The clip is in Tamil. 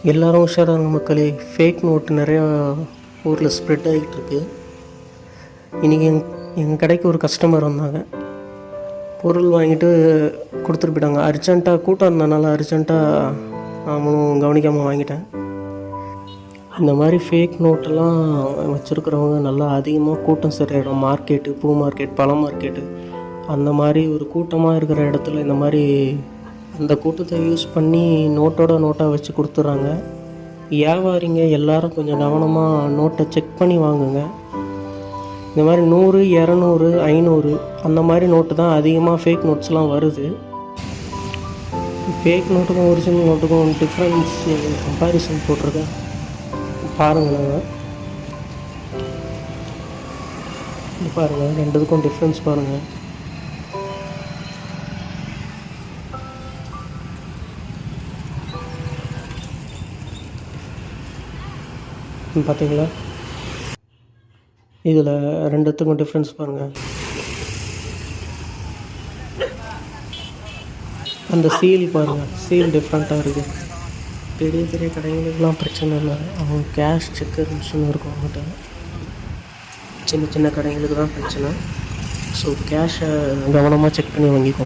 எல்லோரும் உஷாராங்க மக்களே. ஃபேக் நோட்டு நிறையா ஊரில் ஸ்ப்ரெட் ஆகிட்டுருக்கு. இன்றைக்கி எங்கள் கடைக்கு ஒரு கஸ்டமர் வந்தாங்க. பொருள் வாங்கிட்டு கொடுத்துட்டு போயிட்டாங்க. அர்ஜென்ட்டாக கூட்டம் இருந்தனால அர்ஜென்ட்டாக நாமளும் கவனிக்காமல் வாங்கிட்டேன். இந்த மாதிரி ஃபேக் நோட்டெல்லாம் வச்சுருக்கிறவங்க நல்லா அதிகமாக கூட்டம் சேர்கிற இடம், மார்க்கெட்டு, பூ மார்க்கெட், பழ மார்க்கெட்டு, அந்த மாதிரி ஒரு கூட்டமாக இருக்கிற இடத்துல இந்த மாதிரி அந்த கூட்டத்தை யூஸ் பண்ணி நோட்டாக வச்சு கொடுத்துட்றாங்க. வியாபாரிங்க எல்லோரும் கொஞ்சம் கவனமாக நோட்டை செக் பண்ணி வாங்குங்க. இந்த மாதிரி 100, 200, 500 அந்த மாதிரி நோட்டு தான் அதிகமாக ஃபேக் நோட்ஸ்லாம் வருது. ஃபேக் நோட்டுக்கும் ஒரிஜினல் நோட்டுக்கும் டிஃப்ரென்ஸ் கம்பேரிசன் போட்டிருக்கேன் பாருங்கள். பாருங்கள், ரெண்டுக்கும் டிஃப்ரென்ஸ் பாருங்கள். பார்த்தீங்களா? இதில் ரெண்டுத்துக்கும் டிஃப்ரென்ஸ் பாருங்கள். அந்த சீல் பாருங்கள், சீல் டிஃப்ரெண்ட்டாக இருக்குது. பெரிய பெரிய கடைகளுக்கெலாம் பிரச்சனை இல்லை, அவங்க கேஷ் செக்கர் மிஷின் இருக்கும் அவங்ககிட்ட. சின்ன சின்ன கடைகளுக்கு தான் பிரச்சனை. ஸோ கேஷை கவனமாக செக் பண்ணி வாங்கிக்கோ.